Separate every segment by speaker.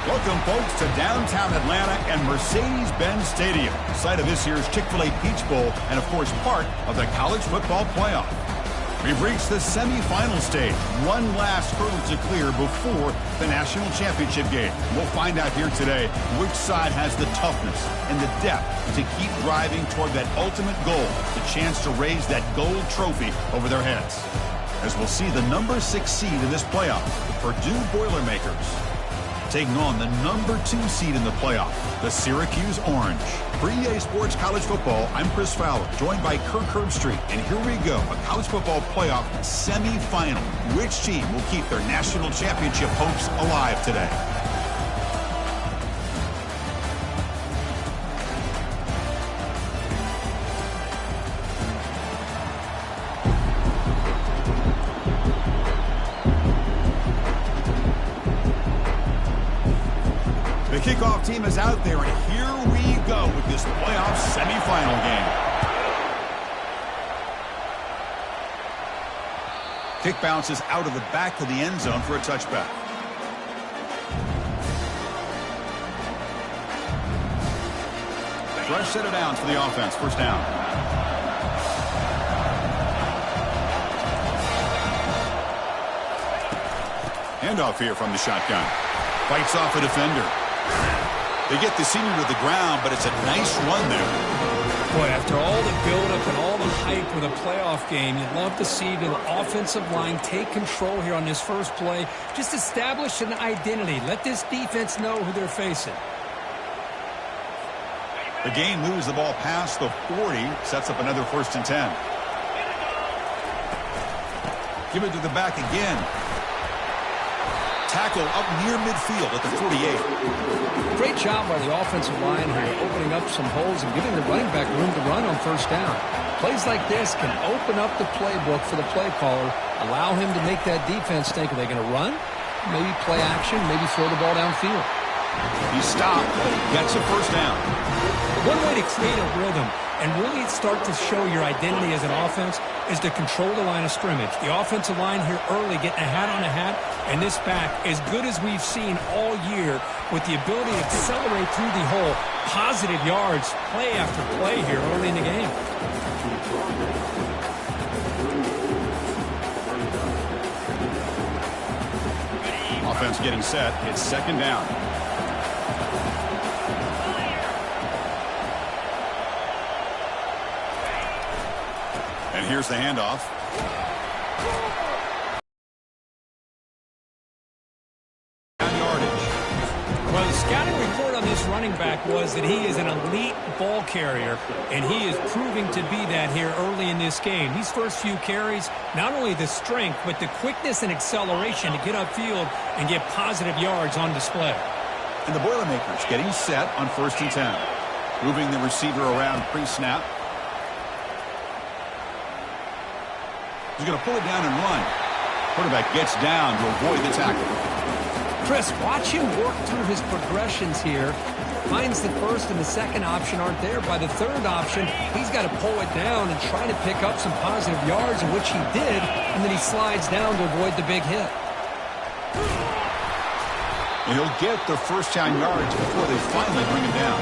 Speaker 1: Welcome, folks, to downtown Atlanta and Mercedes-Benz Stadium, site of this year's Chick-fil-A Peach Bowl and, of course, part of the college football playoff. We've reached the semifinal stage. One last hurdle to clear before the national championship game. We'll find out here today which side has the toughness and the depth to keep driving toward that ultimate goal, the chance to raise that gold trophy over their heads. As we'll see the number 6 seed in this playoff, the Purdue Boilermakers, taking on the number 2 seed in the playoff, the Syracuse Orange. For EA Sports College Football, I'm Chris Fowler, joined by Kirk Herbstreit. And here we go, a college football playoff semifinal. Which team will keep their national championship hopes alive today? The kickoff team is out there, and here we go with this playoff semifinal game. Kick bounces out of the back of the end zone for a touchback. Fresh set of downs for the offense. First down. Handoff here from the shotgun. Fights off a defender. They get the senior to the ground, but it's a nice run there.
Speaker 2: Boy, after all the buildup and all the hype with a playoff game, you'd love to see the offensive line take control here on this first play. Just establish an identity. Let this defense know who they're facing.
Speaker 1: The game moves the ball past the 40, sets up another 1st and 10. Give it to the back again. Tackle up near midfield at the 48.
Speaker 2: Great job by the offensive line here, opening up some holes and giving the running back room to run on first down. Plays like this can open up the playbook for the play caller, allow him to make that defense think, are they going to run? Maybe play action, maybe throw the ball downfield.
Speaker 1: He stopped, but he gets a first down.
Speaker 2: One way to create a rhythm and really start to show your identity as an offense is to control the line of scrimmage. The offensive line here early getting a hat on a hat, and this back, as good as we've seen all year, with the ability to accelerate through the hole, positive yards, play after play here early in the game.
Speaker 1: Offense getting set. It's 2nd down. And here's the handoff.
Speaker 2: Well, the scouting report on this running back was that he is an elite ball carrier, and he is proving to be that here early in this game. These first few carries, not only the strength, but the quickness and acceleration to get upfield and get positive yards on display.
Speaker 1: And the Boilermakers getting set on 1st and 10. Moving the receiver around pre-snap. He's going to pull it down and run. Quarterback gets down to avoid the tackle.
Speaker 2: Chris, watch him work through his progressions here. Finds the first and the second option aren't there. By the third option, he's got to pull it down and try to pick up some positive yards, which he did, and then he slides down to avoid the big hit.
Speaker 1: And he'll get the first-down yards before they finally bring him down.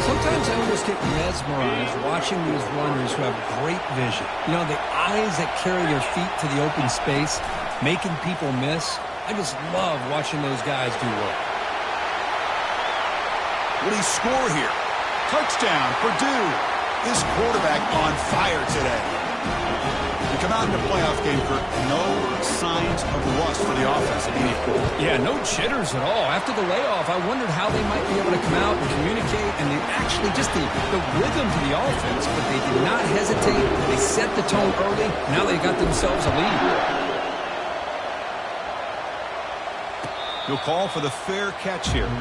Speaker 2: Sometimes I almost get mesmerized watching these runners who have great vision. You know, the eyes that carry their feet to the open space, making people miss. I just love watching those guys do work.
Speaker 1: Will he score here? Touchdown, Purdue. This quarterback on fire today. To come out in the playoff game, Kirk, no signs of rust for the offense immediately.
Speaker 2: Yeah, no jitters at all. After the layoff, I wondered how they might be able to come out and communicate and actually just the rhythm to the offense, but they did not hesitate. They set the tone early. Now they got themselves a lead.
Speaker 1: He'll call for the fair catch here.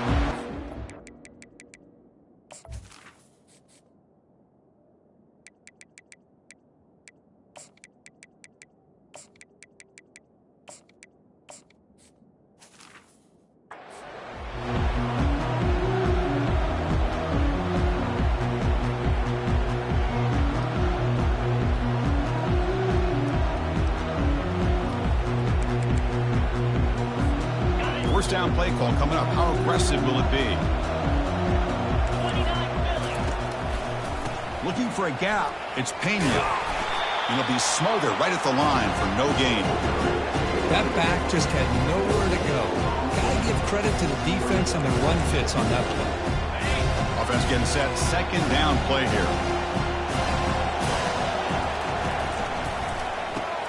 Speaker 1: first down play call coming up. How aggressive will it be? Looking for a gap. It's Pena. And he'll be smothered right at the line for no gain.
Speaker 2: That back just had nowhere to go. Gotta give credit to the defense on the run fits on that play.
Speaker 1: Offense getting set. Second down play here.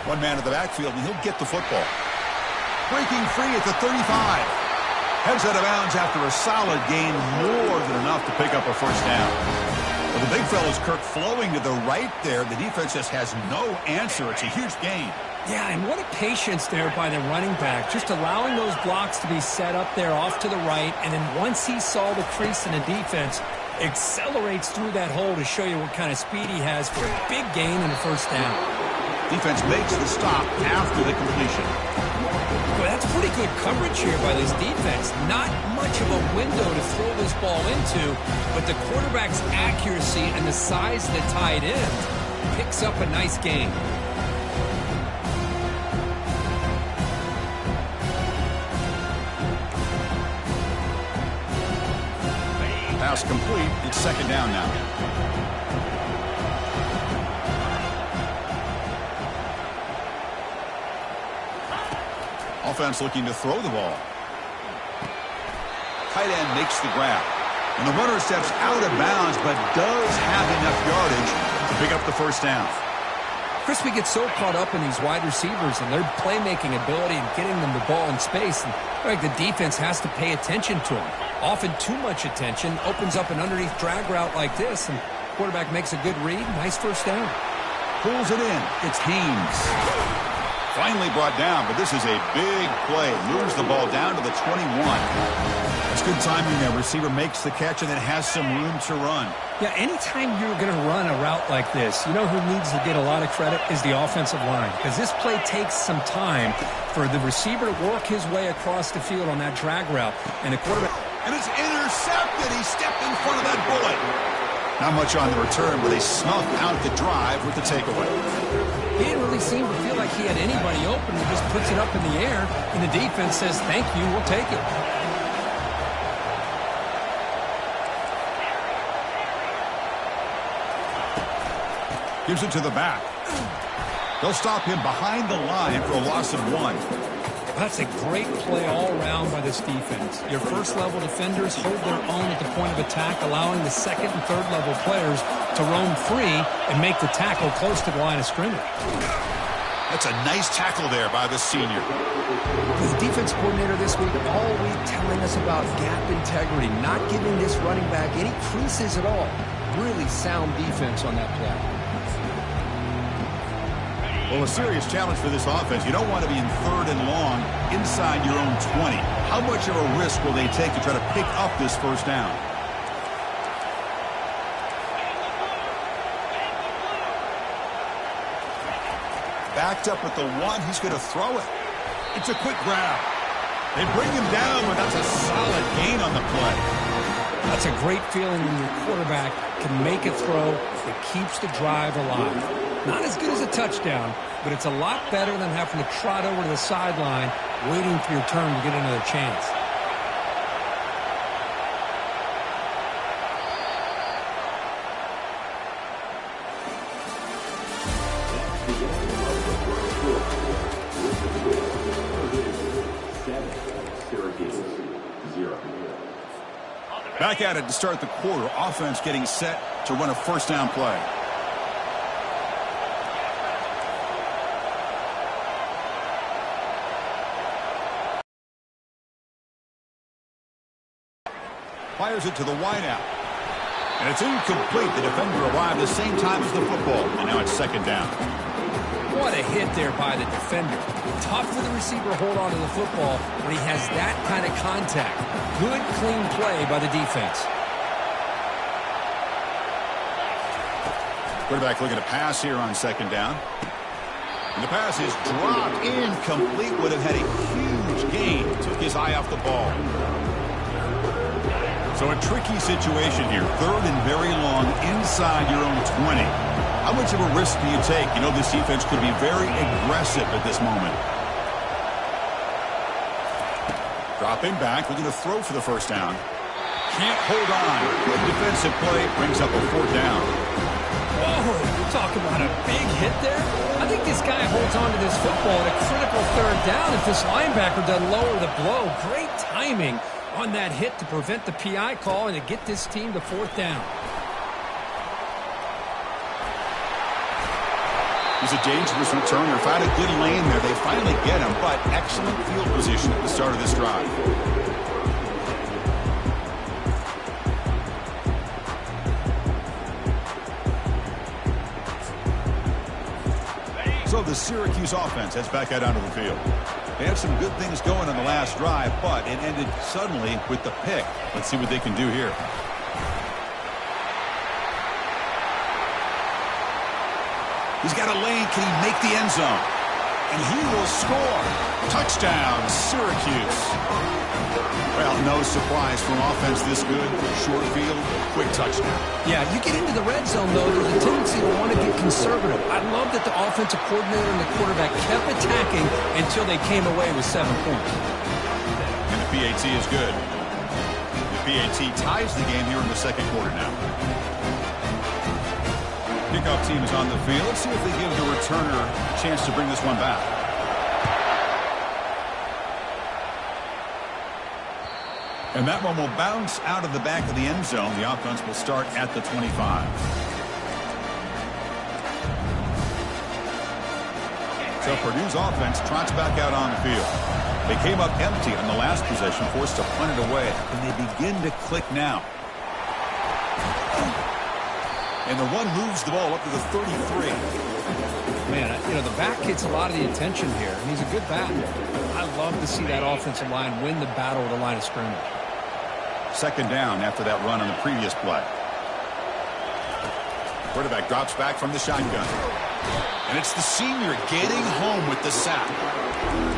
Speaker 1: One man in the backfield, and he'll get the football. Breaking free at the 35. Heads out of bounds after a solid gain, more than enough to pick up a first down. Well, the big fella's Kirk flowing to the right there. The defense just has no answer. It's a huge gain.
Speaker 2: Yeah, and what a patience there by the running back. Just allowing those blocks to be set up there off to the right. And then once he saw the crease in the defense, accelerates through that hole to show you what kind of speed he has for a big gain and a first down.
Speaker 1: Defense makes the stop after the completion.
Speaker 2: Well, that's pretty good coverage here by this defense. Not much of a window to throw this ball into, but the quarterback's accuracy and the size of the tight end picks up a nice gain.
Speaker 1: Pass complete. It's second down now. Offense looking to throw the ball. Tight end makes the grab. And the runner steps out of bounds, but does have enough yardage to pick up the first down.
Speaker 2: Chris, we get so caught up in these wide receivers and their playmaking ability and getting them the ball in space. And like the defense has to pay attention to them. Often too much attention opens up an underneath drag route like this. And quarterback makes a good read. Nice first down.
Speaker 1: Pulls it in. It's Haynes. Finally brought down, but this is a big play. Moves the ball down to the 21. That's good timing there. Receiver makes the catch and then has some room to run.
Speaker 2: Yeah, anytime you're going to run a route like this, you know who needs to get a lot of credit is the offensive line. Because this play takes some time for the receiver to work his way across the field on that drag route. And the quarterback...
Speaker 1: And it's intercepted. He stepped in front of that bullet. Not much on the return, but they snuff out the drive with the takeaway.
Speaker 2: He didn't really seem to feel like he had anybody open. He just puts it up in the air, and the defense says, thank you, we'll take it.
Speaker 1: Gives it to the back. They'll stop him behind the line for a loss of 1.
Speaker 2: That's a great play all around by this defense. Your first-level defenders hold their own at the point of attack, allowing the second- and third-level players to roam free and make the tackle close to the line of scrimmage.
Speaker 1: That's a nice tackle there by the senior.
Speaker 2: The defense coordinator this week all week telling us about gap integrity, not giving this running back any creases at all. Really sound defense on that play.
Speaker 1: Well, a serious challenge for this offense. You don't want to be in third and long inside your own 20. How much of a risk will they take to try to pick up this first down? Backed up at the 1. He's going to throw it. It's a quick grab. They bring him down, but that's a solid gain on the play.
Speaker 2: That's a great feeling when your quarterback can make a throw that keeps the drive alive. Not as good as a touchdown, but it's a lot better than having to trot over to the sideline waiting for your turn to get another chance.
Speaker 3: Syracuse 0.
Speaker 1: Back at it to start the quarter. Offense getting set to run a first down play. Fires it to the wideout. And it's incomplete. The defender arrived the same time as the football. And now it's second down.
Speaker 2: What a hit there by the defender. Tough for the receiver to hold on to the football when he has that kind of contact. Good, clean play by the defense.
Speaker 1: Quarterback looking to pass here on second down. And the pass is dropped incomplete. Would have had a huge gain. Took his eye off the ball. So a tricky situation here. Third and very long inside your own 20. How much of a risk do you take? You know this defense could be very aggressive at this moment. Dropping back, looking to throw for the first down. Can't hold on. Good defensive play, brings up a 4th down.
Speaker 2: Whoa, you're talking about a big hit there? I think this guy holds on to this football at a critical 3rd down if this linebacker doesn't lower the blow. Great timing on that hit to prevent the PI call and to get this team to 4th down.
Speaker 1: He's a dangerous returner. Found a good lane there. They finally get him, but excellent field position at the start of this drive. So the Syracuse offense heads back out onto the field. They had some good things going on the last drive, but it ended suddenly with the pick. Let's see what they can do here. He's got a lane. Can he make the end zone? And he will score. Touchdown, Syracuse. Well, no surprise from offense this good. Short field, quick touchdown.
Speaker 2: Yeah, you get into the red zone, though, there's a tendency to want to get conservative. I love that the offensive coordinator and the quarterback kept attacking until they came away with 7 points.
Speaker 1: And the PAT is good. The PAT ties the game here in the 2nd quarter now. Kickoff team is on the field. Let's see if they give the returner a chance to bring this one back. And that one will bounce out of the back of the end zone. The offense will start at the 25. So Purdue's offense trots back out on the field. They came up empty on the last possession, forced to punt it away. And they begin to click now. And the one moves the ball up to the 33.
Speaker 2: Man, the back gets a lot of the attention here, and he's a good back. I love to see that offensive line win the battle at the line of scrimmage.
Speaker 1: 2nd down after that run on the previous play. Quarterback drops back from the shotgun. And it's the senior getting home with the sack.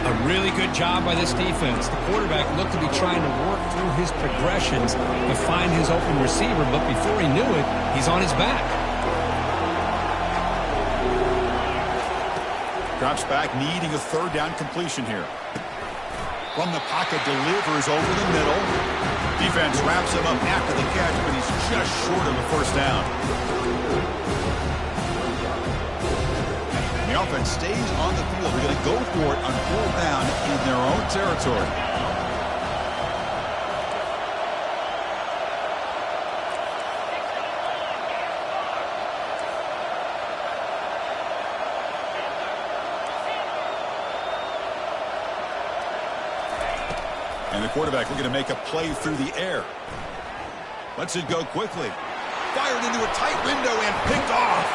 Speaker 2: A really good job by this defense. The quarterback looked to be trying to work through his progressions to find his open receiver, but before he knew it, he's on his back.
Speaker 1: Drops back, needing a 3rd down completion here. From the pocket, delivers over the middle. Defense wraps him up after the catch, but he's just short of a 1st down. The offense stays on the field. They're going to go for it on 4th down in their own territory. And the quarterback looking to make a play through the air. Lets it go quickly. Fired into a tight window and picked off.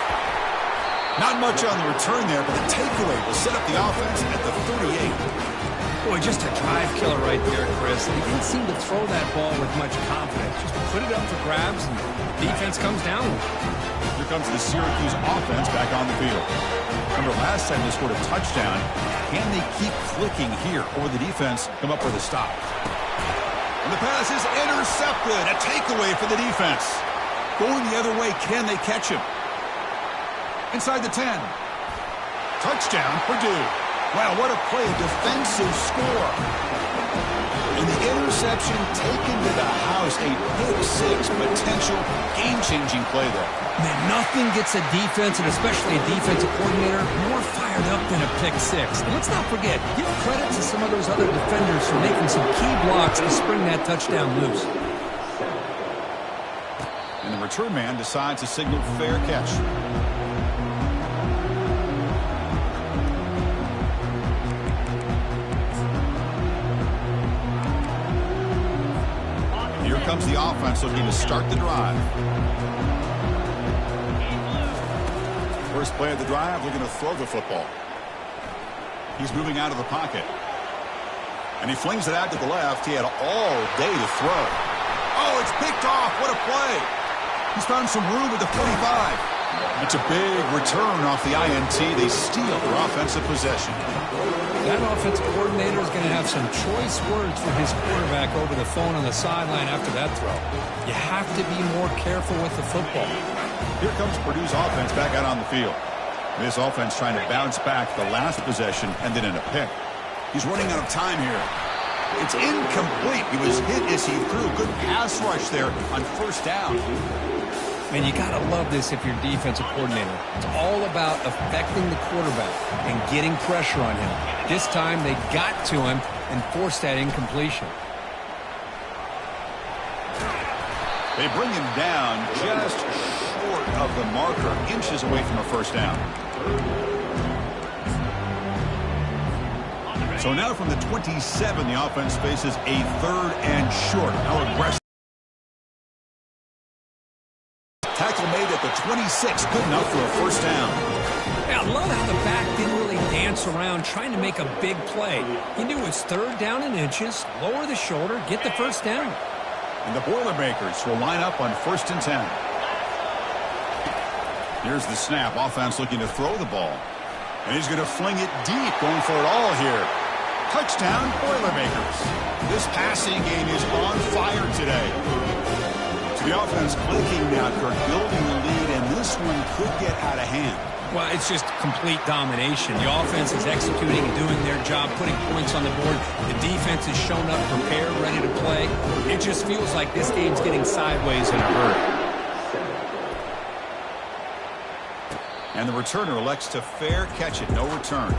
Speaker 1: Not much on the return there, but the takeaway will set up the offense at the 38.
Speaker 2: Boy, just a drive killer right there, Chris. He didn't seem to throw that ball with much confidence. Just put it up for grabs, and defense comes down.
Speaker 1: Here comes the Syracuse offense back on the field. Remember last time they scored a touchdown. Can they keep clicking here, or the defense come up with a stop? And the pass is intercepted. A takeaway for the defense. Going the other way, can they catch him? Inside the 10. Touchdown, Purdue. Wow, what a play, a defensive score. And the interception taken to the house, a pick-6 potential game-changing play there.
Speaker 2: Man, nothing gets a defense, and especially a defensive coordinator, more fired up than a pick-6. And let's not forget, give credit to some of those other defenders for making some key blocks to spring that touchdown loose.
Speaker 1: And the return man decides to signal fair catch. Here comes the offense looking to start the drive. First play of the drive, looking to throw the football. He's moving out of the pocket. And he flings it out to the left. He had all day to throw. Oh, it's picked off. What a play. He's found some room at the 45. It's a big return off the INT. They steal their offensive possession.
Speaker 2: That offensive coordinator is going to have some choice words for his quarterback over the phone on the sideline after that throw. You have to be more careful with the football.
Speaker 1: Here comes Purdue's offense back out on the field. This offense trying to bounce back. The last possession ended in a pick. He's running out of time here. It's incomplete. He was hit as he threw. Good pass rush there on first down.
Speaker 2: Man, you got to love this if you're defensive coordinator. It's all about affecting the quarterback and getting pressure on him. This time they got to him and forced that incompletion.
Speaker 1: They bring him down just short of the marker, inches away from a first down. So now from the 27, the offense faces a 3rd and short. How aggressive. Tackle made at the 26. Good enough for a first down.
Speaker 2: Yeah, I love how the back didn't really dance around trying to make a big play. He knew it's 3rd down and inches, lower the shoulder, get the first down.
Speaker 1: And the Boilermakers will line up on 1st and 10. Here's the snap. Offense looking to throw the ball. And he's going to fling it deep, going for it all here. Touchdown, Boilermakers. This passing game is on fire today. To the offense clicking now, Kirk, building the lead, and this one could get out of hand.
Speaker 2: Well, it's just complete domination. The offense is executing and doing their job, putting points on the board. The defense has shown up prepared, ready to play. It just feels like this game's getting sideways in a hurry.
Speaker 1: And the returner elects to fair catch it. No return.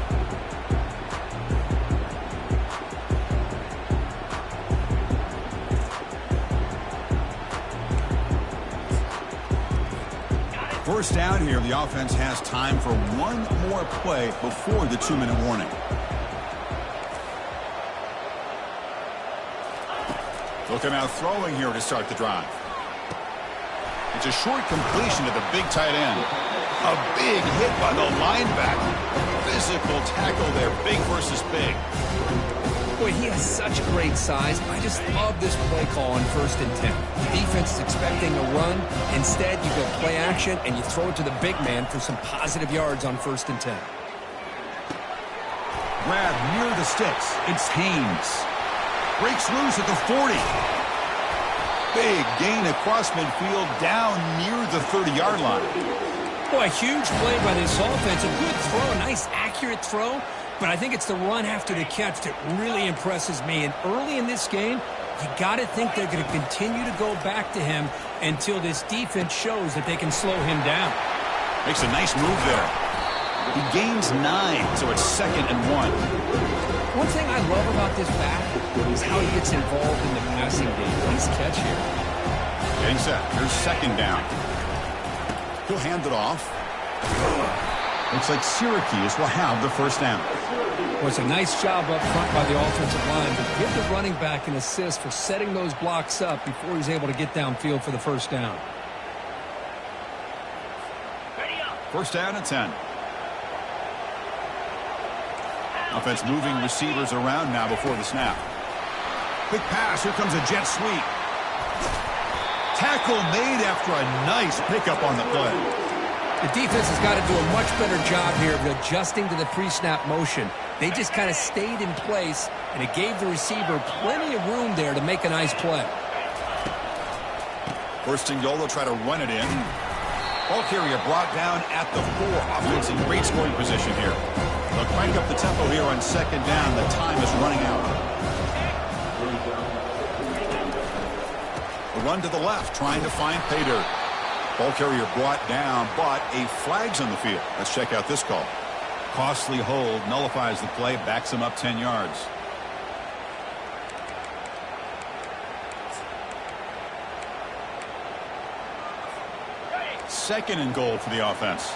Speaker 1: First down here. The offense has time for one more play before the 2-minute warning. Looking out throwing here to start the drive. It's a short completion to the big tight end. A big hit by the linebacker. Physical tackle there. Big versus big.
Speaker 2: Boy, he has such great size. I just love this play call on 1st and 10. The defense is expecting a run. Instead, you go play action, and you throw it to the big man for some positive yards on 1st and 10.
Speaker 1: Grab near the sticks. It's Haynes. Breaks loose at the 40. Big gain across midfield down near the 30-yard line.
Speaker 2: Boy, a huge play by this offense. A good throw, a nice accurate throw. But I think it's the run after the catch that really impresses me. And early in this game, you got to think they're going to continue to go back to him until this defense shows that they can slow him down.
Speaker 1: Makes a nice move there. He gains 9, so it's 2nd and 1.
Speaker 2: One thing I love about this back is how he gets involved in the passing game. Nice catch here.
Speaker 1: Getting set. Here's 2nd down. He'll hand it off. Looks like Syracuse will have the first down.
Speaker 2: Well, it's a nice job up front by the offensive line, but give the running back an assist for setting those blocks up before he's able to get downfield for the first down.
Speaker 1: First down and 10. Offense moving receivers around now before the snap. Quick pass. Here comes a jet sweep. Tackle made after a nice pickup on the play.
Speaker 2: The defense has got to do a much better job here of adjusting to the pre-snap motion. They just kind of stayed in place, and it gave the receiver plenty of room there to make a nice play.
Speaker 1: First and goal, they'll try to run it in. Ball carrier brought down at the 4. Offense in great scoring position here. They'll crank up the tempo here on 2nd down. The time is running out. A run to the left, trying to find pay dirt. Ball carrier brought down, but a flag's on the field. Let's check out this call. Costly hold, nullifies the play, backs him up 10 yards. Second and goal for the offense.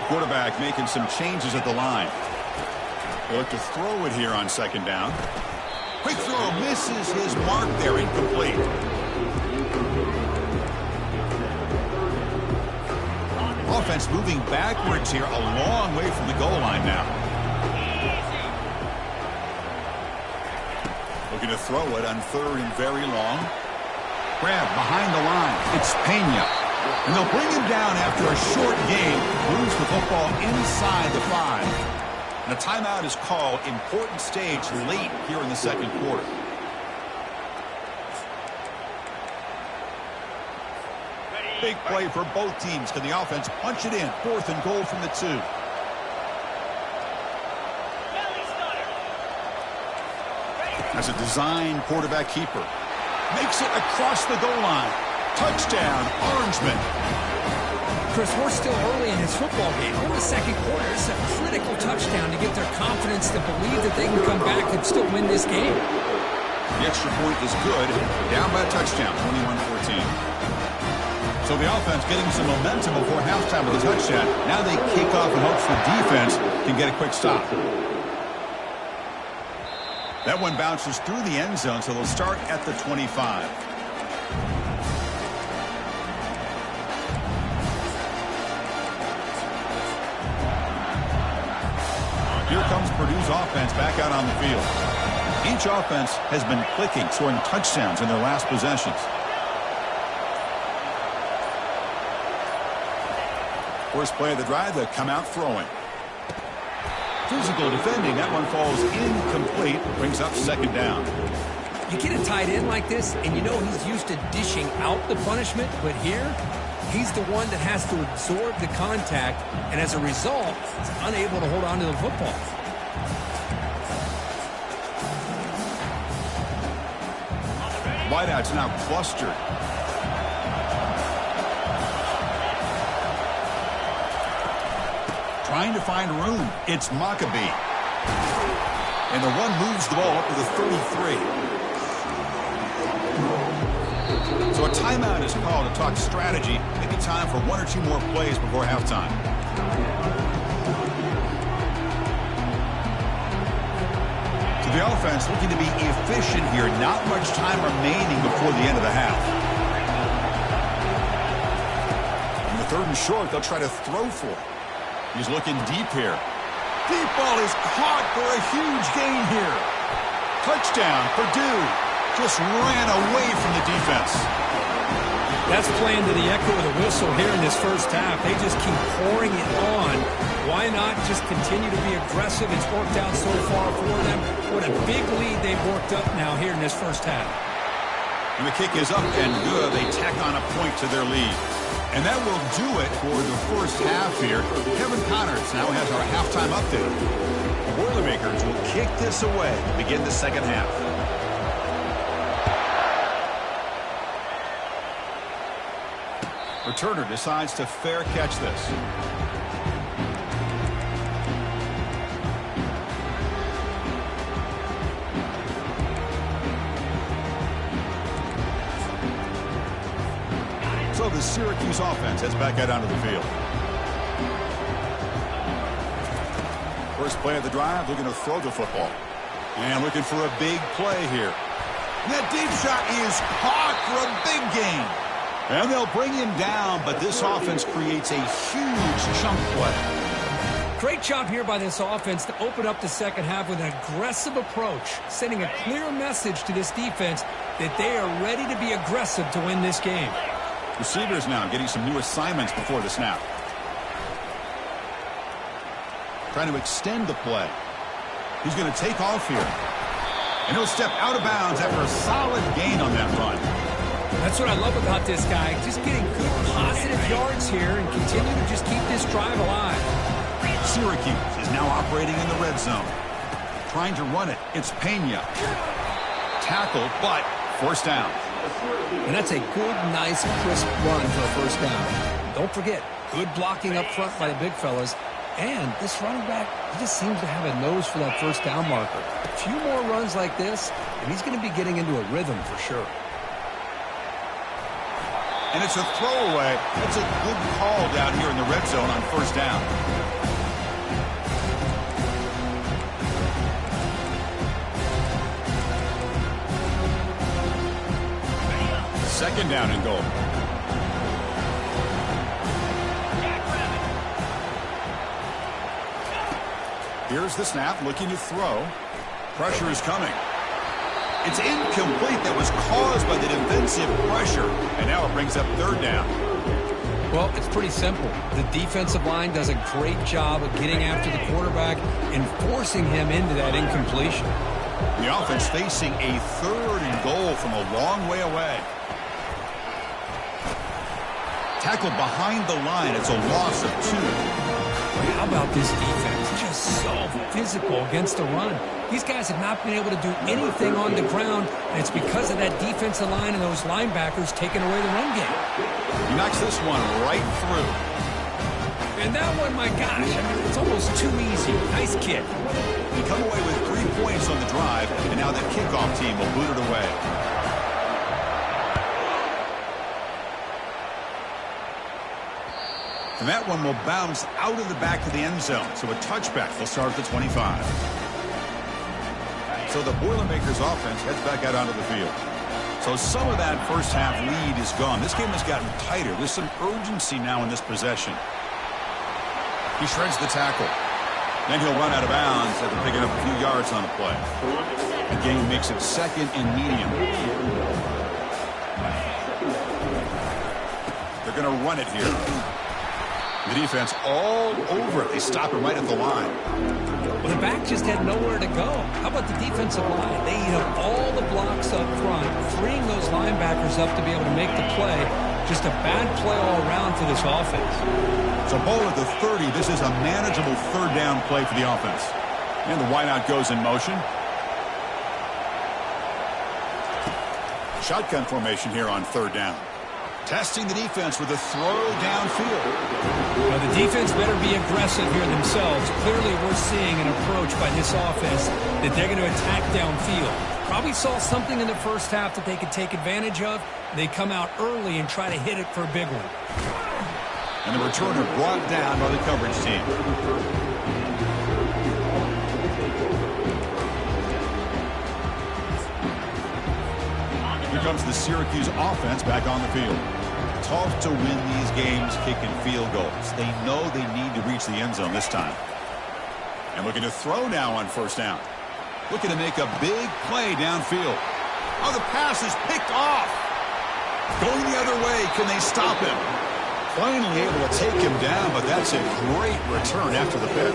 Speaker 1: Quarterback making some changes at the line. They look to throw it here on 2nd down. Quick throw, misses his mark there, incomplete. Offense moving backwards here, a long way from the goal line now. Looking to throw it on 3rd and very long. Grab behind the line. It's Pena. And they'll bring him down after a short game. Moves the football inside the 5. And a timeout is called. Important stage late here in the 2nd quarter. Big play for both teams. Can the offense punch it in? 4th and goal from the 2. As a design quarterback keeper. Makes it across the goal line. Touchdown, Orangemen.
Speaker 2: Chris, we're still early in his football game. We're in the second quarter. It's a critical touchdown to get their confidence to believe that they can come back and still win this game.
Speaker 1: The extra point is good. Down by a touchdown, 21-14. So the offense getting some momentum before halftime with a touchdown. Now they kick off in hopes the defense can get a quick stop. That one bounces through the end zone, so they'll start at the 25. Here comes Purdue's offense back out on the field. Each offense has been clicking, scoring touchdowns in their last possessions. First play of the drive, they come out throwing. Physical defending, that one falls incomplete, brings up second down.
Speaker 2: You get a tight end like this, and you know he's used to dishing out the punishment, but here, he's the one that has to absorb the contact, and as a result, he's unable to hold on to the football.
Speaker 1: Wideouts now clustered. Trying to find room. It's Maccabee. And the one moves the ball up to the 33. So a timeout is called to talk strategy. Maybe time for one or two more plays before halftime. So the offense looking to be efficient here. Not much time remaining before the end of the half. On the third and short, they'll try to throw for it. He's looking deep here. Deep ball is caught for a huge gain here. Touchdown, Purdue. Just ran away from the defense.
Speaker 2: That's playing to the echo of the whistle here in this first half. They just keep pouring it on. Why not just continue to be aggressive? It's worked out so far for them. What a big lead they've worked up now here in this first half.
Speaker 1: And the kick is up and good. They tack on a point to their lead. And that will do it for the first half here. Kevin Connors now has our halftime update. The Boilermakers will kick this away to begin the second half. Returner decides to fair catch this. So the Syracuse offense heads back out onto the field. First play of the drive, looking to throw the football. And looking for a big play here. And that deep shot is caught for a big gain. And they'll bring him down, but this offense creates a huge chunk play.
Speaker 2: Great job here by this offense to open up the second half with an aggressive approach, sending a clear message to this defense that they are ready to be aggressive to win this game.
Speaker 1: Receivers now getting some new assignments before the snap. Trying to extend the play. He's going to take off here. And he'll step out of bounds after a solid gain on that run.
Speaker 2: That's what I love about this guy. Just getting good positive yards here and continue to just keep this drive alive.
Speaker 1: Syracuse is now operating in the red zone. Trying to run it. It's Pena. Tackled, but forced down.
Speaker 2: And that's a good, nice, crisp run for a first down. Don't forget, good blocking up front by the big fellas. And this running back, he just seems to have a nose for that first down marker. A few more runs like this, and he's going to be getting into a rhythm for sure.
Speaker 1: And it's a throwaway. That's a good call down here in the red zone on first down. Second down and goal. Here's the snap, looking to throw. Pressure is coming. It's incomplete. That was caused by the defensive pressure. And now it brings up third down.
Speaker 2: Well, it's pretty simple. The defensive line does a great job of getting after the quarterback and forcing him into that incompletion.
Speaker 1: The offense facing a third and goal from a long way away. Tackled behind the line. It's a loss of 2.
Speaker 2: How about this defense? Just so physical against the run. These guys have not been able to do anything on the ground, and it's because of that defensive line and those linebackers taking away the run game.
Speaker 1: He knocks this one right through.
Speaker 2: And that one, my gosh, I mean, it's almost too easy. Nice kick.
Speaker 1: They come away with 3 points on the drive, and now the kickoff team will boot it away. And that one will bounce out of the back of the end zone. So a touchback will start at the 25. So the Boilermakers offense heads back out onto the field. So some of that first half lead is gone. This game has gotten tighter. There's some urgency now in this possession. He shreds the tackle. Then he'll run out of bounds after picking up a few yards on the play. The game makes it second and medium. They're going to run it here. The defense all over it. They stop him right at the line.
Speaker 2: Well, the back just had nowhere to go. How about the defensive line? They eat up all the blocks up front, freeing those linebackers up to be able to make the play. Just a bad play all around for this offense.
Speaker 1: So ball at the 30. This is a manageable third down play for the offense. And the wideout goes in motion. Shotgun formation here on third down. Testing the defense with a throw downfield.
Speaker 2: Well, the defense better be aggressive here themselves. Clearly, we're seeing an approach by this offense that they're going to attack downfield. Probably saw something in the first half that they could take advantage of. They come out early and try to hit it for a big one.
Speaker 1: And the returner brought down by the coverage team. Here comes the Syracuse offense back on the field. Tough to win these games kicking field goals. They know they need to reach the end zone this time. And looking to throw now on first down. Looking to make a big play downfield. Oh, the pass is picked off. Going the other way. Can they stop him? Finally able to take him down, but that's a great return after the pick.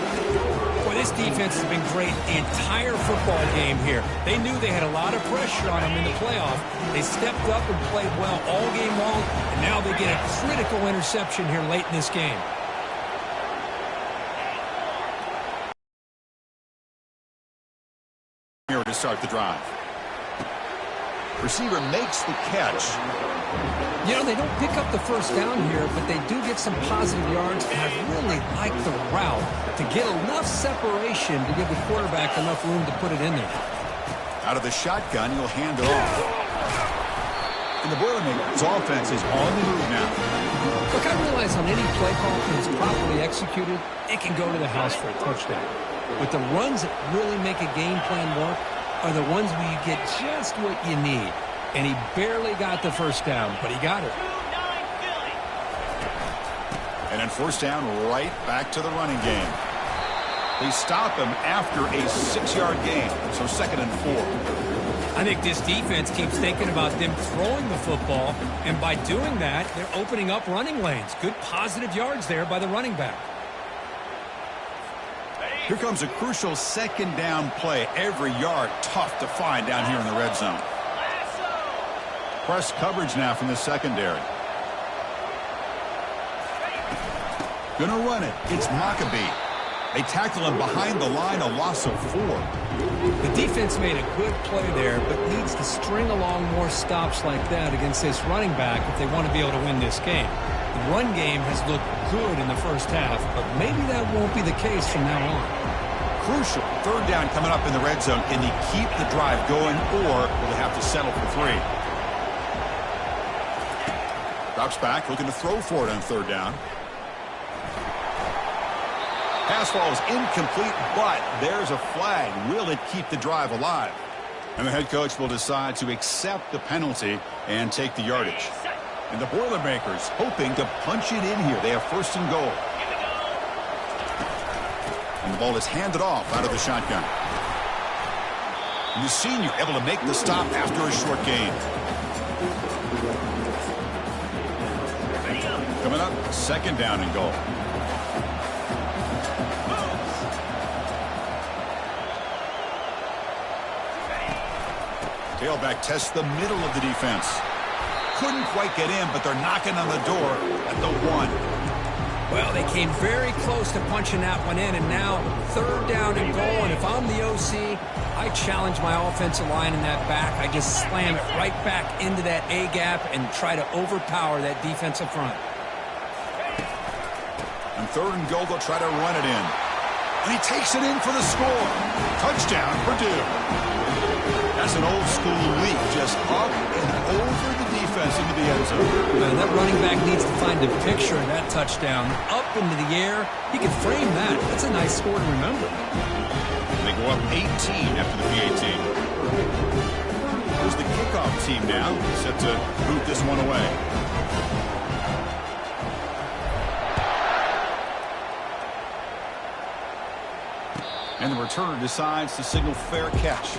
Speaker 2: Boy, this defense has been great the entire football game here. They knew they had a lot of pressure on them in the playoff. They stepped up and played well all game long, and now they get a critical interception here late in this game.
Speaker 1: Here to start the drive. Receiver makes the catch.
Speaker 2: You know, they don't pick up the first down here, but they do get some positive yards, and I really like the route to get enough separation to give the quarterback enough room to put it in there.
Speaker 1: Out of the shotgun, he'll hand it off. And the Boilermakers offense is on the move now.
Speaker 2: Look, I realize on any play call that is properly executed, it can go to the house for a touchdown. But the runs that really make a game plan work are the ones where you get just what you need. And he barely got the first down, but he got it.
Speaker 1: And then first down, right back to the running game. They stop him after a 6-yard gain, so second and 4.
Speaker 2: I think this defense keeps thinking about them throwing the football, and by doing that, they're opening up running lanes. Good positive yards there by the running back.
Speaker 1: Here comes a crucial second down play. Every yard tough to find down here in the red zone. Press coverage now from the secondary. Gonna run it. It's Maccabee. They tackle him behind the line, a loss of 4.
Speaker 2: The defense made a good play there, but needs to string along more stops like that against this running back if they want to be able to win this game. The run game has looked good in the first half, but maybe that won't be the case from now on.
Speaker 1: Crucial. Third down coming up in the red zone. Can he keep the drive going, or will they have to settle for 3? Drops back, looking to throw for it on third down. Pass ball is incomplete, but there's a flag. Will it keep the drive alive? And the head coach will decide to accept the penalty and take the yardage. And the Boilermakers hoping to punch it in here. They have first and goal. And the ball is handed off out of the shotgun. And the senior able to make the stop after a short gain. Coming up, second down and goal. Tailback tests the middle of the defense. Couldn't quite get in, but they're knocking on the door at the 1.
Speaker 2: Well, they came very close to punching that one in, and now third down and goal. And if I'm the OC, I challenge my offensive line in that back. I just slam it right back into that A gap and try to overpower that defensive front.
Speaker 1: On third and goal, they'll try to run it in. And he takes it in for the score. Touchdown, Purdue. That's an old-school leap, just up and over the defense into the end zone.
Speaker 2: Man, that running back needs to find a picture of that touchdown. Up into the air. He can frame that. That's a nice score to remember.
Speaker 1: They go up 18 after the PAT. Here's the kickoff team now, set to boot this one away. And the returner decides to signal fair catch.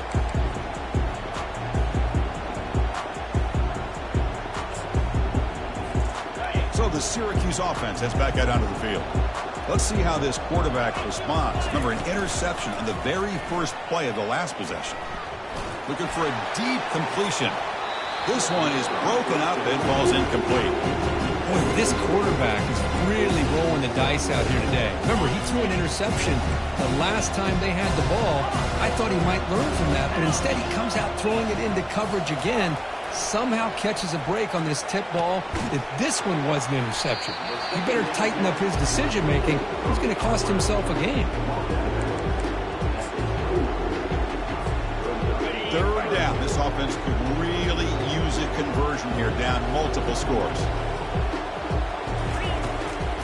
Speaker 1: So the Syracuse offense heads back out onto the field. Let's see how this quarterback responds. Remember, an interception on the very first play of the last possession. Looking for a deep completion. This one is broken up and falls incomplete.
Speaker 2: Boy, this quarterback is really rolling the dice out here today. Remember, he threw an interception the last time they had the ball. I thought he might learn from that, but instead he comes out throwing it into coverage again. Somehow catches a break on this tip ball that this one was an interception. He better tighten up his decision-making. He's going to cost himself a game.
Speaker 1: Third down. This offense could really use a conversion here, down multiple scores.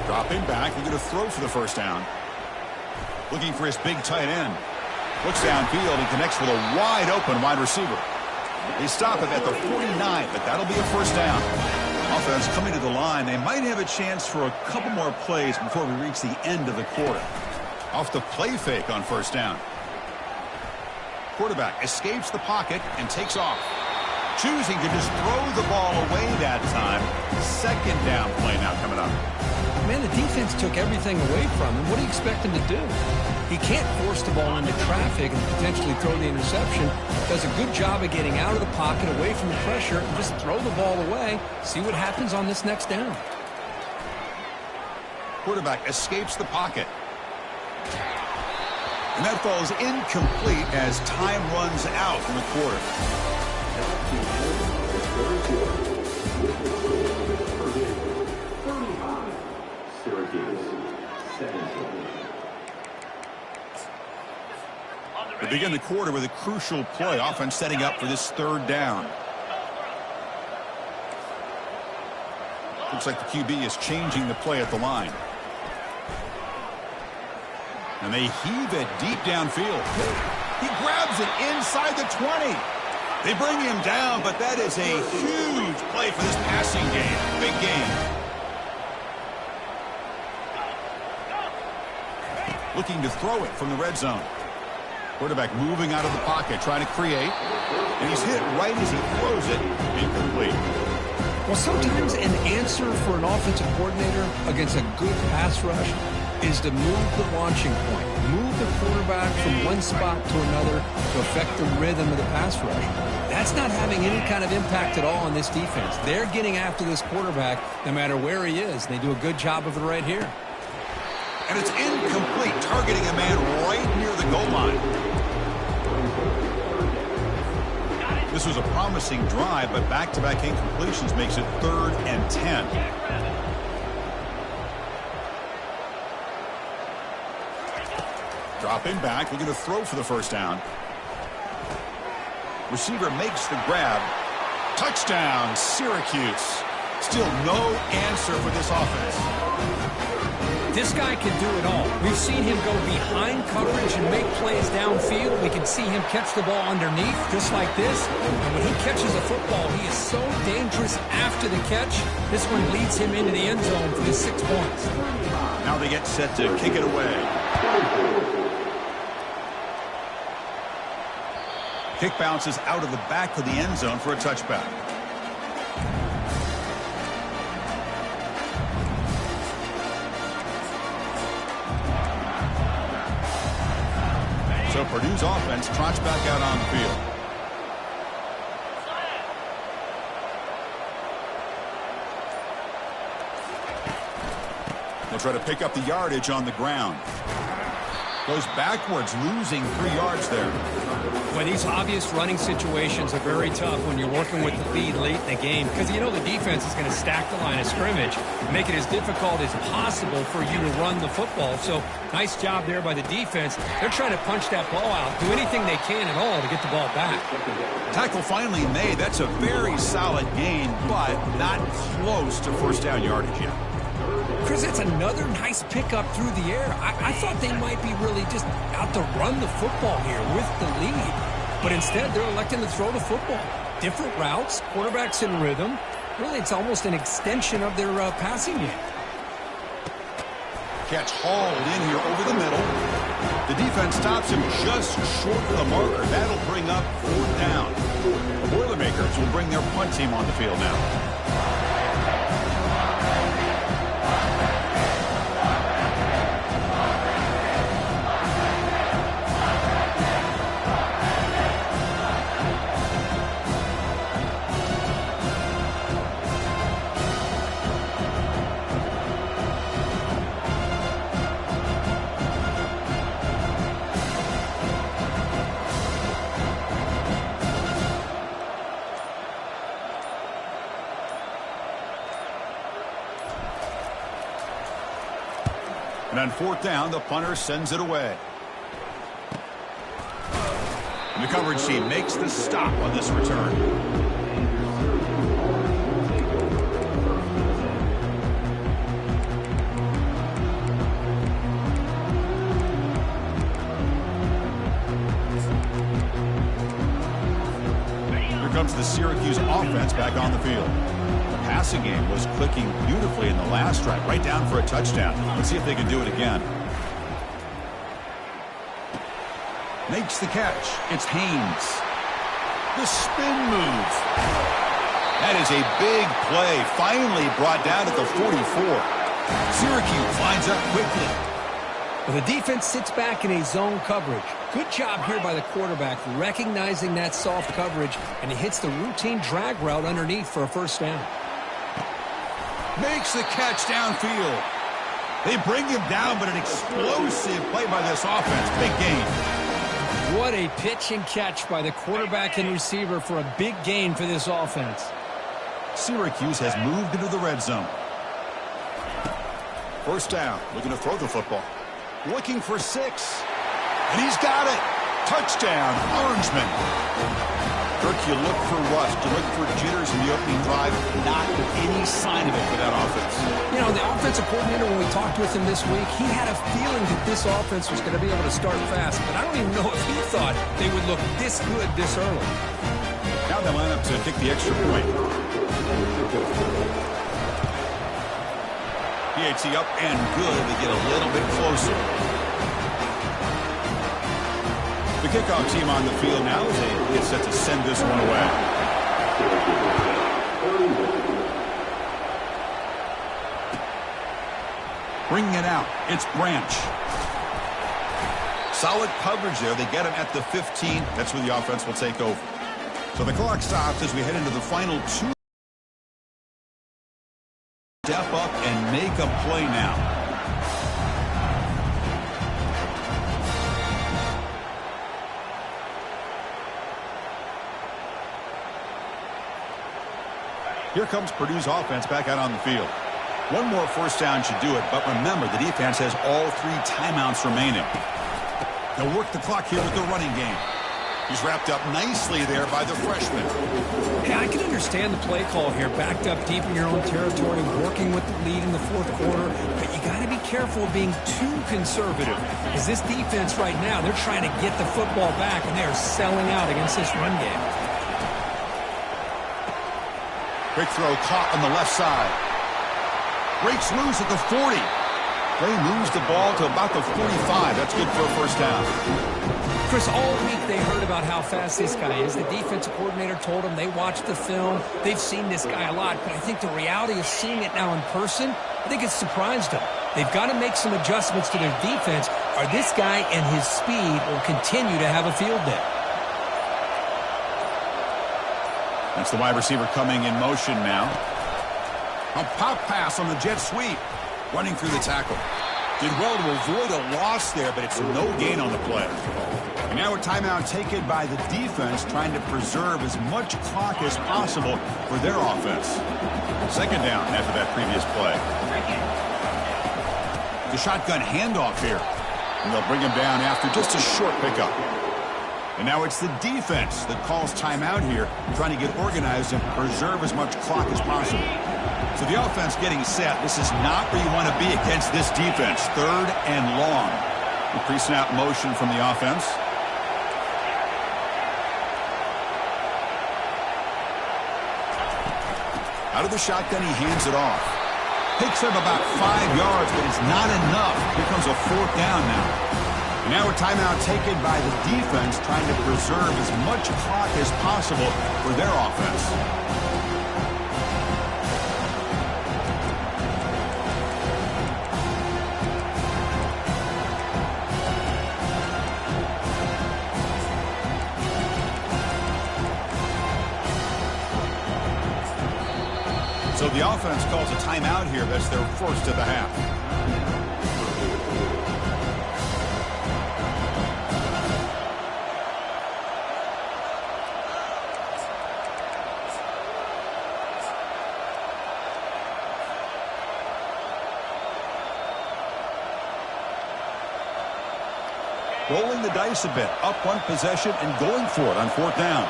Speaker 1: Dropping back, he's going to throw for the first down. Looking for his big tight end. Looks downfield and connects with a wide-open wide receiver. They stop him at the 49, but that'll be a first down. Offense coming to the line. They might have a chance for a couple more plays before we reach the end of the quarter. Off the play fake on first down. Quarterback escapes the pocket and takes off. Choosing to just throw the ball away that time. Second down play now coming up.
Speaker 2: Man, the defense took everything away from him. What do you expect him to do? He can't force the ball into traffic and potentially throw the interception. Does a good job of getting out of the pocket, away from the pressure, and just throw the ball away. See what happens on this next down.
Speaker 1: Quarterback escapes the pocket. And that falls incomplete as time runs out in the quarter. We begin the quarter with a crucial play. Offense setting up for this third down. Looks like the QB is changing the play at the line. And they heave it deep downfield. He grabs it inside the 20. They bring him down, but that is a huge play for this passing game. Big game. Looking to throw it from the red zone. Quarterback moving out of the pocket, trying to create. And he's hit right as he throws it. Incomplete.
Speaker 2: Well, sometimes an answer for an offensive coordinator against a good pass rush is to move the launching point. Move the quarterback from one spot to another to affect the rhythm of the pass rush. That's not having any kind of impact at all on this defense. They're getting after this quarterback no matter where he is. They do a good job of it right here.
Speaker 1: And it's incomplete, targeting a man right near the goal line. This was a promising drive, but back-to-back incompletions makes it 3rd and 10. Dropping back, looking to throw for the first down. Receiver makes the grab. Touchdown, Syracuse. Still no answer for this offense.
Speaker 2: This guy can do it all. We've seen him go behind coverage and make plays downfield. We can see him catch the ball underneath, just like this. And when he catches a football, he is so dangerous after the catch. This one leads him into the end zone for the 6 points.
Speaker 1: Now they get set to kick it away. Kick bounces out of the back of the end zone for a touchback. So Purdue's offense trots back out on the field. They'll try to pick up the yardage on the ground. Goes backwards, losing 3 yards there.
Speaker 2: Well, these obvious running situations are very tough when you're working with the lead late in the game because you know the defense is going to stack the line of scrimmage and make it as difficult as possible for you to run the football. So, nice job there by the defense. They're trying to punch that ball out, do anything they can at all to get the ball back.
Speaker 1: Tackle finally made. That's a very solid gain, but not close to first down yardage yet.
Speaker 2: Chris, it's another nice pickup through the air. I thought they might be really just out to run the football here with the lead. But instead, they're electing to throw the football. Different routes, quarterbacks in rhythm. Really, it's almost an extension of their passing game.
Speaker 1: Catch hauled in here over the middle. The defense stops him just short of the marker. That'll bring up 4th down. The Boilermakers will bring their punt team on the field now. And on 4th down, the punter sends it away. And the coverage team makes the stop on this return. Here comes the Syracuse offense back on the field. Passing game was clicking beautifully in the last drive, right down for a touchdown. Let's see if they can do it again. Makes the catch. It's Haynes. The spin move. That is a big play, finally brought down at the 44. Syracuse lines up quickly.
Speaker 2: Well, the defense sits back in a zone coverage. Good job here by the quarterback, recognizing that soft coverage, and he hits the routine drag route underneath for a first down.
Speaker 1: Makes the catch downfield. They bring him down, but an explosive play by this offense. Big gain.
Speaker 2: What a pitch and catch by the quarterback and receiver for a big gain for this offense.
Speaker 1: Syracuse has moved into the red zone. First down, looking to throw the football. Looking for 6. And he's got it. Touchdown, Orangeman. Kirk, you look for rust, you look for jitters in the opening drive, not any sign of it for that offense.
Speaker 2: You know, the offensive coordinator, when we talked with him this week, he had a feeling that this offense was going to be able to start fast, but I don't even know if he thought they would look this good this early.
Speaker 1: Now they line up to kick the extra point. PAT up and good to get a little bit closer. The kickoff team on the field now as they get set to send this one away. Bringing it out, it's Branch. Solid coverage there. They get him at the 15. That's where the offense will take over. So the clock stops as we head into the final 2. Step up and make a play now. Here comes Purdue's offense back out on the field. One more first down should do it, but remember, the defense has all 3 timeouts remaining. They'll work the clock here with the running game. He's wrapped up nicely there by the freshman.
Speaker 2: Hey, I can understand the play call here, backed up deep in your own territory, working with the lead in the 4th quarter, but you got to be careful of being too conservative, because this defense right now, they're trying to get the football back, and they are selling out against this run game.
Speaker 1: Quick throw caught on the left side. Breaks loose at the 40. They moves the ball to about the 45. That's good for a first down.
Speaker 2: Chris, all week they heard about how fast this guy is. The defensive coordinator told them they watched the film. They've seen this guy a lot, but I think the reality of seeing it now in person, I think it's surprised them. They've got to make some adjustments to their defense, or this guy and his speed will continue to have a field day.
Speaker 1: That's the wide receiver coming in motion now. A pop pass on the jet sweep. running through the tackle. Did well to avoid a loss there, but it's no gain on the play. And now a timeout taken by the defense, trying to preserve as much clock as possible for their offense. Second down after that previous play. The shotgun handoff here. And they'll bring him down after just a short pickup. And now it's the defense that calls timeout here, trying to get organized and preserve as much clock as possible. So the offense getting set. This is not where you want to be against this defense. Third and long. The pre-snap motion from the offense. Out of the shotgun, he hands it off. Picks up about 5 yards, but it's not enough. Here comes a fourth down now. And now a timeout taken by the defense, trying to preserve as much clock as possible for their offense. So the offense calls a timeout here. That's their first of the half. Rolling the dice a bit. Up one possession and going for it on fourth down.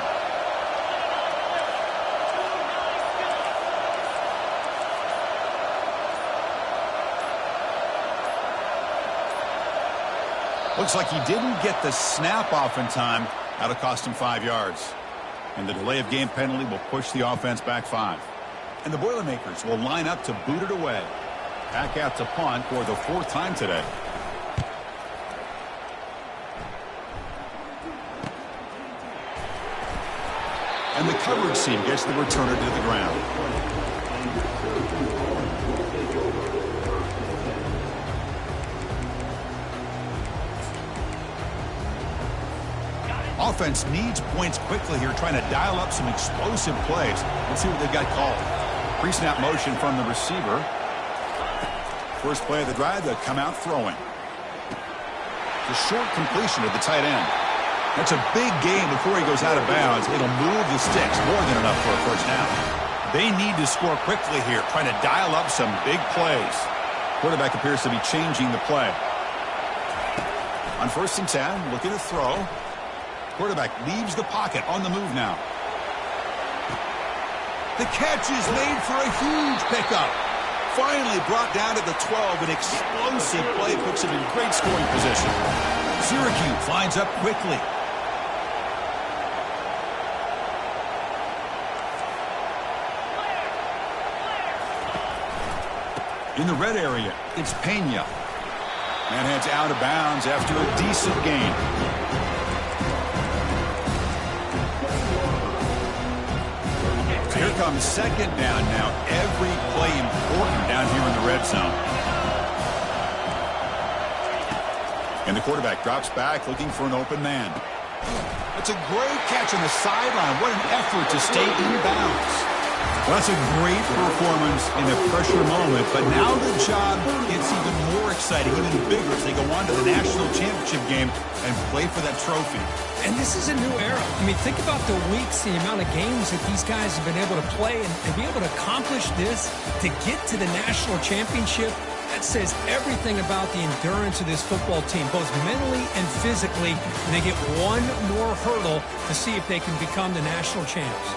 Speaker 1: Looks like he didn't get the snap off in time. That'll cost him 5 yards. And the delay of game penalty will push the offense back 5. And the Boilermakers will line up to boot it away. Back out to punt for the fourth time today. And the coverage team gets the returner to the ground. Offense needs points quickly here, trying to dial up some explosive plays. Let's see what they've got called. Pre-snap motion from the receiver. First play of the drive, they'll come out throwing. The short completion of the tight end. That's a big gain before he goes out of bounds. It'll move the sticks, more than enough for a first down. They need to score quickly here, trying to dial up some big plays. Quarterback appears to be changing the play. On 1st and 10, looking to throw. Quarterback leaves the pocket, on the move now. The catch is made for a huge pickup. Finally brought down to the 12. An explosive play puts him in great scoring position. Syracuse lines up quickly. In the red area, it's Pena. And heads out of bounds after a decent gain. Here comes second down now. Every play important down here in the red zone. And the quarterback drops back looking for an open man. That's a great catch on the sideline. What an effort to stay in bounds. Well, that's a great performance in a pressure moment, but now the job gets even more exciting, even bigger as they go on to the national championship game and play for that trophy.
Speaker 2: And this is a new era. I mean, think about the weeks, the amount of games that these guys have been able to play and be able to accomplish this, to get to the national championship. That says everything about the endurance of this football team, both mentally and physically. And they get one more hurdle to see if they can become the national champs.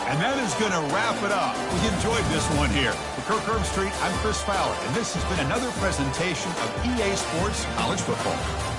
Speaker 1: And that is going to wrap it up. We enjoyed this one here. For Kirk Herbstreit, I'm Chris Fowler, and this has been another presentation of EA Sports College Football.